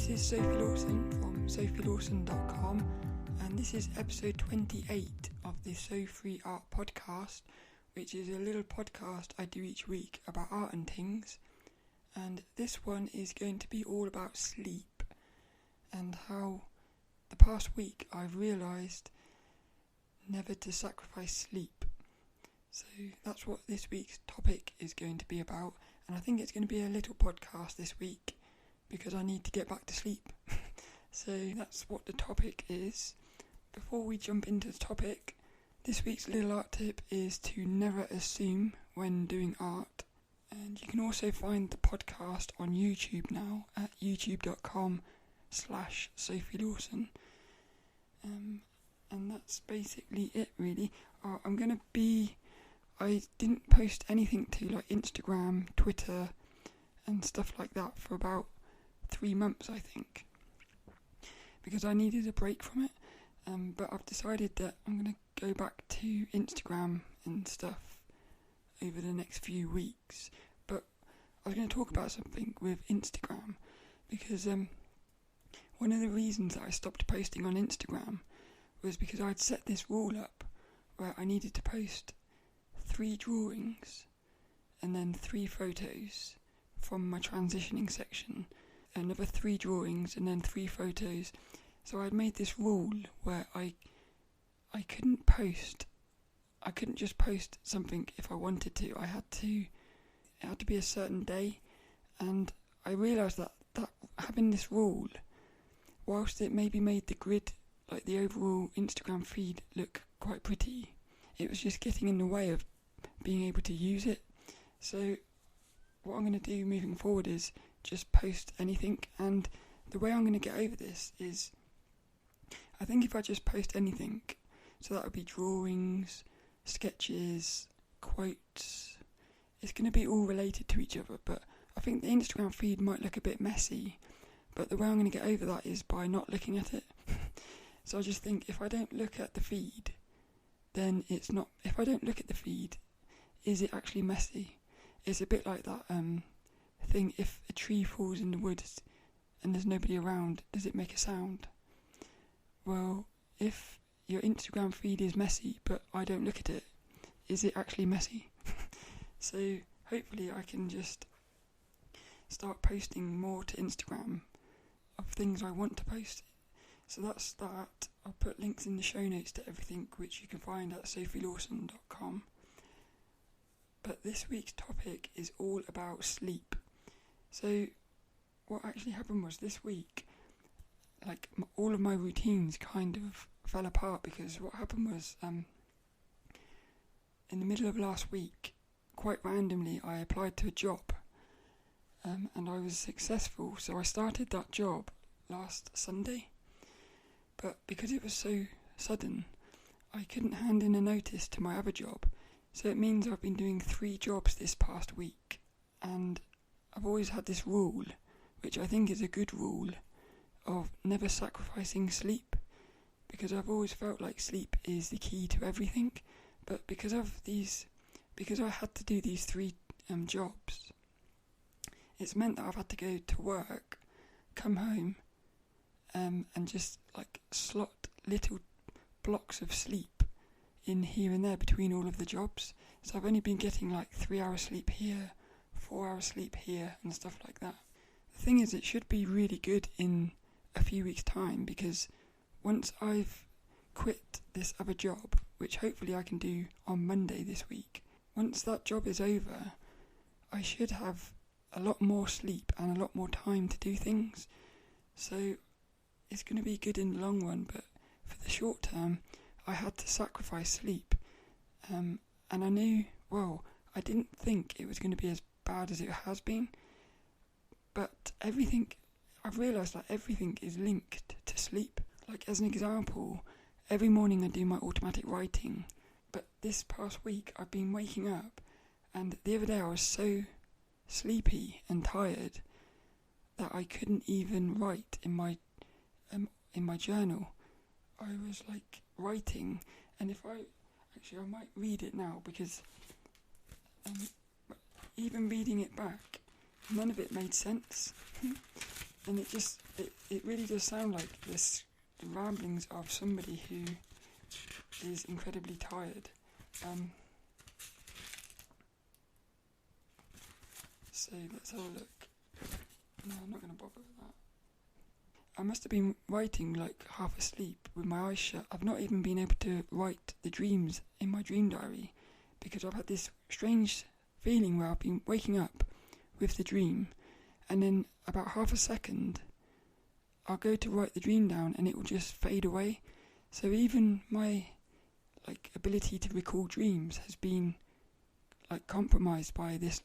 This is Sophie Lawson from sophielawson.com, and this is episode 28 of the So Free Art podcast, which is a little podcast I do each week about art and things. And this one is going to be all about sleep and how the past week I've realised never to sacrifice sleep. So that's what this week's topic is going to be about, and I think it's going to be a little podcast this week because I need to get back to sleep. So that's what the topic is. Before we jump into the topic, this week's little art tip is to never assume when doing art. And you can also find the podcast on YouTube now at youtube.com/SophieLawson. And that's basically it, really. I didn't post anything to like Instagram, Twitter and stuff like that for about 3 months, I think, because I needed a break from it. But I've decided that I'm going to go back to Instagram and stuff over the next few weeks. But I was going to talk about something with Instagram, because one of the reasons that I stopped posting on Instagram was because I'd set this rule up where I needed to post 3 drawings and then 3 photos from my transitioning section, another 3 drawings and then 3 photos. So I'd made this rule where I couldn't just post something if I wanted to. It had to be a certain day, and I realised that having this rule, whilst it maybe made the grid, like the overall Instagram feed, look quite pretty, it was just getting in the way of being able to use it. So what I'm going to do moving forward is just post anything, and the way I'm going to get over this is, I think if I just post anything, so that would be drawings, sketches, quotes, it's going to be all related to each other, but I think the Instagram feed might look a bit messy, but the way I'm going to get over that is by not looking at it. So I just think if I don't look at the feed, then it's not, if I don't look at the feed, is it actually messy? It's a bit like that thing, if a tree falls in the woods and there's nobody around, does it make a sound? Well, if your Instagram feed is messy but I don't look at it, is it actually messy? So hopefully I can just start posting more to Instagram of things I want to post. So that's that. I'll put links in the show notes to everything, which you can find at sophielawson.com. But this week's topic is all about sleep. So what actually happened was this week, like all of my routines kind of fell apart, because what happened was in the middle of last week, quite randomly, I applied to a job and I was successful. So I started that job last Sunday, but because it was so sudden, I couldn't hand in a notice to my other job. So it means I've been doing 3 jobs this past week, and I've always had this rule, which I think is a good rule, of never sacrificing sleep, because I've always felt like sleep is the key to everything. But because I had to do these 3 jobs, it's meant that I've had to go to work, come home, and just like slot little blocks of sleep in here and there between all of the jobs. So I've only been getting like 3 hours sleep here, 4 hours sleep here and stuff like that. The thing is, it should be really good in a few weeks' time, because once I've quit this other job, which hopefully I can do on Monday this week, once that job is over, I should have a lot more sleep and a lot more time to do things. So it's going to be good in the long run, but for the short term, I had to sacrifice sleep. And I knew, I didn't think it was going to be as bad as it has been, but I've realised that everything is linked to sleep. Like, as an example, every morning I do my automatic writing, but this past week I've been waking up, and the other day I was so sleepy and tired that I couldn't even write in my journal. I was like writing, and I might read it now, because even reading it back, none of it made sense. And it really does sound like the ramblings of somebody who is incredibly tired. So let's have a look. No, I'm not going to bother with that. I must have been writing like half asleep with my eyes shut. I've not even been able to write the dreams in my dream diary because I've had this strange feeling where I've been waking up with the dream, and then about half a second I'll go to write the dream down and it will just fade away. So even my ability to recall dreams has been compromised by this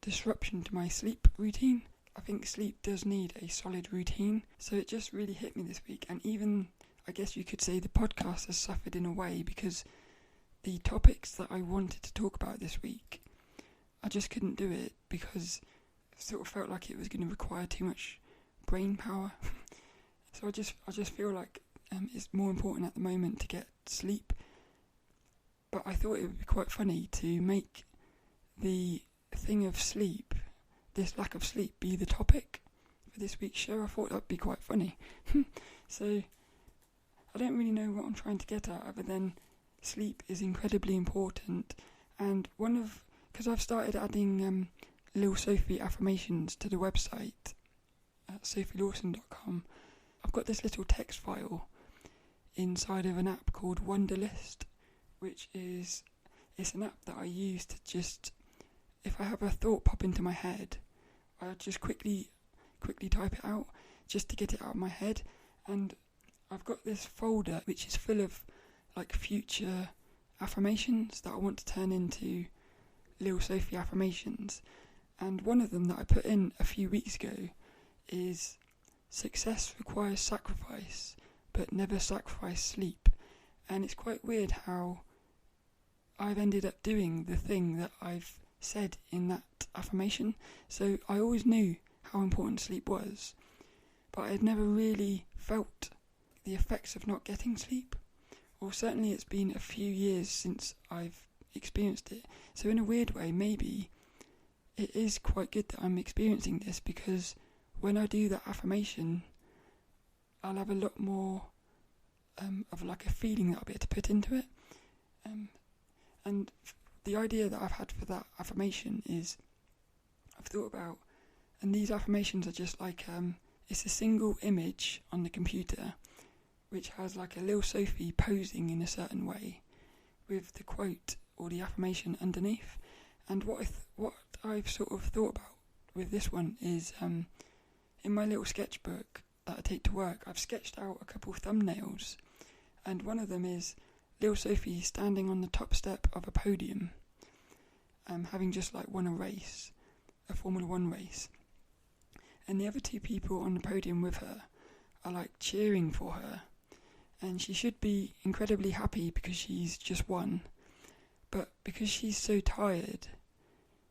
disruption to my sleep routine. I think sleep does need a solid routine, so it just really hit me this week. And even, I guess you could say, the podcast has suffered in a way because the topics that I wanted to talk about this week, I just couldn't do it because it sort of felt like it was going to require too much brain power. So I just feel like it's more important at the moment to get sleep. But I thought it would be quite funny to make the thing of sleep, this lack of sleep, be the topic for this week's show. I thought that'd be quite funny. So I don't really know what I'm trying to get at other than sleep is incredibly important. And because I've started adding Lil Sophie affirmations to the website at sophielawson.com, I've got this little text file inside of an app called Wonderlist, which it's an app that I use to just, if I have a thought pop into my head, I just quickly type it out just to get it out of my head. And I've got this folder which is full of future affirmations that I want to turn into Lil Sophie affirmations. And one of them that I put in a few weeks ago is, success requires sacrifice, but never sacrifice sleep. And it's quite weird how I've ended up doing the thing that I've said in that affirmation. So I always knew how important sleep was, but I had never really felt the effects of not getting sleep, or certainly it's been a few years since I've experienced it. So in a weird way, maybe it is quite good that I'm experiencing this, because when I do that affirmation, I'll have a lot more of a feeling that I'll be able to put into it. And the idea that I've had for that affirmation is, I've thought about, and these affirmations are just it's a single image on the computer which has a Lil Sophie posing in a certain way with the quote or the affirmation underneath. And what I've sort of thought about with this one is, in my little sketchbook that I take to work, I've sketched out a couple of thumbnails, and one of them is Lil Sophie standing on the top step of a podium, having just won a race, a Formula 1 race, and the other two people on the podium with her are cheering for her, and she should be incredibly happy because she's just won, but because she's so tired,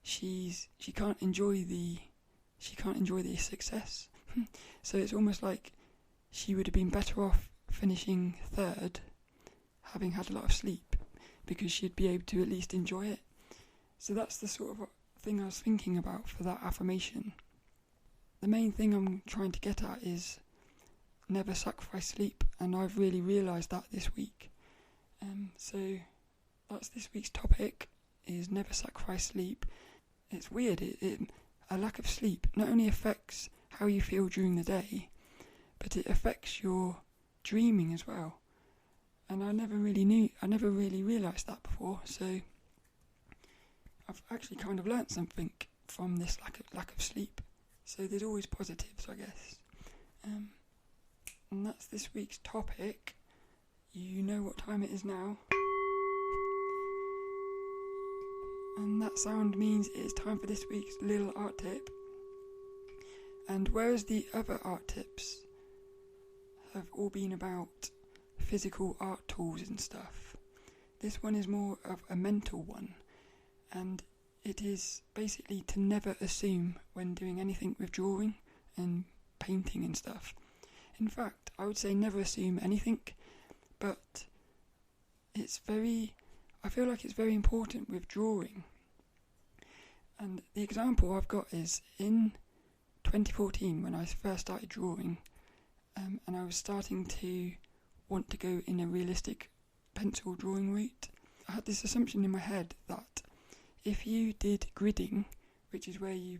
she can't enjoy the success. So it's almost like she would have been better off finishing third, having had a lot of sleep, because she'd be able to at least enjoy it. So that's the sort of thing I was thinking about for that affirmation. The main thing I'm trying to get at is never sacrifice sleep, and I've really realised that this week. So that's this week's topic, is never sacrifice sleep. It's weird, a lack of sleep not only affects how you feel during the day, but it affects your dreaming as well. And I never really realised that before, so I've actually kind of learnt something from this lack of sleep. So there's always positives, I guess. And that's this week's topic. You know what time it is now. And that sound means it is time for this week's little art tip. And whereas the other art tips have all been about physical art tools and stuff, this one is more of a mental one, and it is basically to never assume when doing anything with drawing and painting and stuff. In fact, I would say never assume anything, but I feel like it's very important with drawing. And the example I've got is in 2014 when I first started drawing, and I was starting to want to go in a realistic pencil drawing route. I had this assumption in my head that if you did gridding, which is where you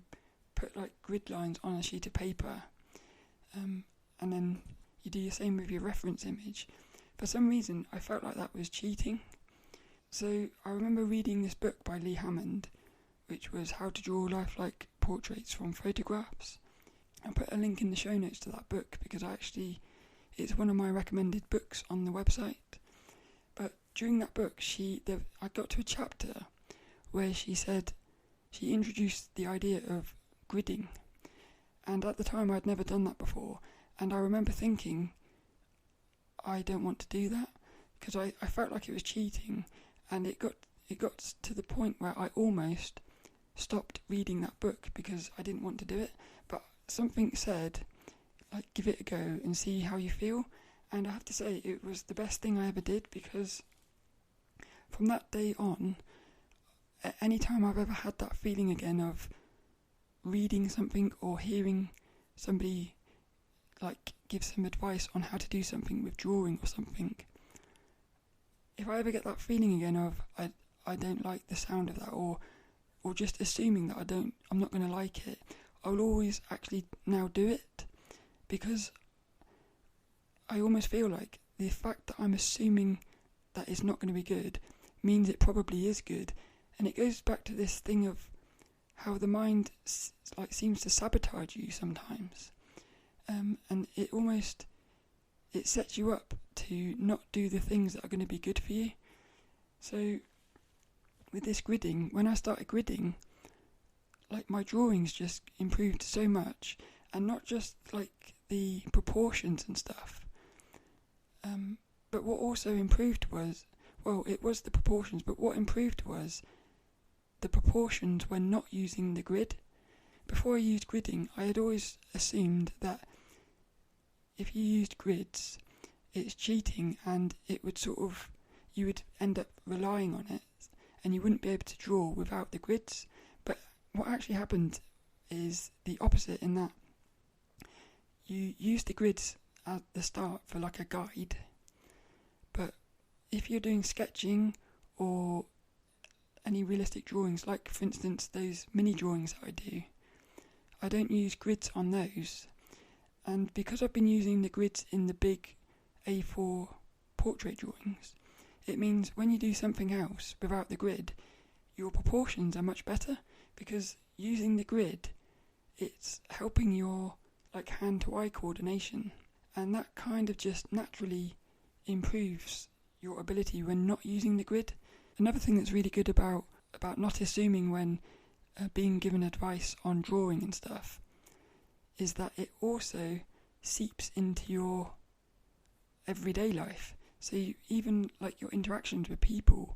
put like grid lines on a sheet of paper, and then you do the same with your reference image, for some reason I felt like that was cheating. So I remember reading this book by Lee Hammond, which was How to Draw Lifelike Portraits from Photographs. I'll put a link in the show notes to that book because it's one of my recommended books on the website. But during that book, I got to a chapter where she introduced the idea of gridding. And at the time I'd never done that before, and I remember thinking, I don't want to do that, because I felt like it was cheating, and it got to the point where I almost stopped reading that book because I didn't want to do it, but something said, like, give it a go and see how you feel, and I have to say it was the best thing I ever did, because from that day on, any time I've ever had that feeling again of reading something or hearing somebody like give some advice on how to do something with drawing or something, if I ever get that feeling again of I don't like the sound of that, or just assuming that I'm not going to like it, I will always actually now do it, because I almost feel like the fact that I'm assuming that it's not going to be good means it probably is good, and it goes back to this thing of how the mind seems to sabotage you sometimes, and it sets you up to not do the things that are going to be good for you. So with this gridding, when I started gridding, like, my drawings just improved so much, and not just like the proportions and stuff, but what also improved was, well, it was the proportions, but what improved was the proportions when not using the grid. Before I used gridding, I had always assumed that if you used grids, it's cheating, and it would you would end up relying on it, and you wouldn't be able to draw without the grids. But what actually happened is the opposite, in that you use the grids at the start for like a guide, but if you're doing sketching or any realistic drawings, like for instance those mini drawings that I don't use grids on those. And because I've been using the grids in the big A4 portrait drawings, it means when you do something else without the grid, your proportions are much better, because using the grid, it's helping your like hand-to-eye coordination, and that kind of just naturally improves your ability when not using the grid. Another thing that's really good about not assuming when being given advice on drawing and stuff is that it also seeps into your everyday life. So even like your interactions with people,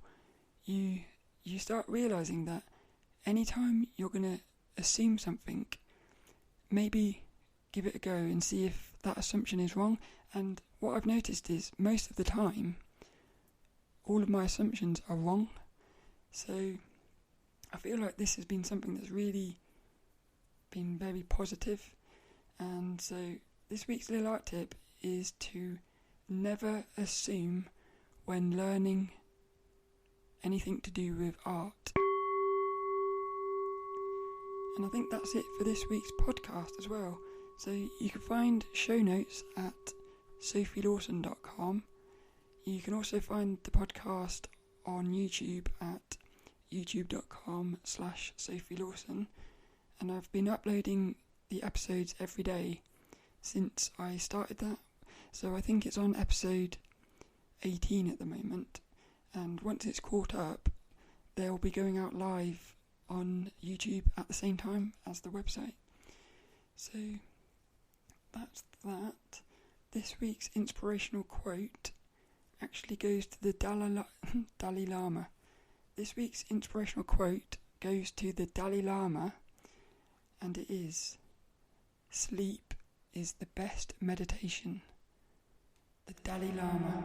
you start realising that anytime you're going to assume something, maybe give it a go and see if that assumption is wrong. And what I've noticed is most of the time, all of my assumptions are wrong. So I feel like this has been something that's really been very positive. And so this week's little art tip is to never assume when learning anything to do with art. And I think that's it for this week's podcast as well. So you can find show notes at sophielawson.com. You can also find the podcast on YouTube at youtube.com/sophielawson. And I've been uploading the episodes every day since I started that. So I think it's on episode 18 at the moment. And once it's caught up, they'll be going out live on YouTube at the same time as the website. So that's that. This week's inspirational quote actually goes to the Dalai Lama. This week's inspirational quote goes to the Dalai Lama, and it is: sleep is the best meditation. The Dalai Lama.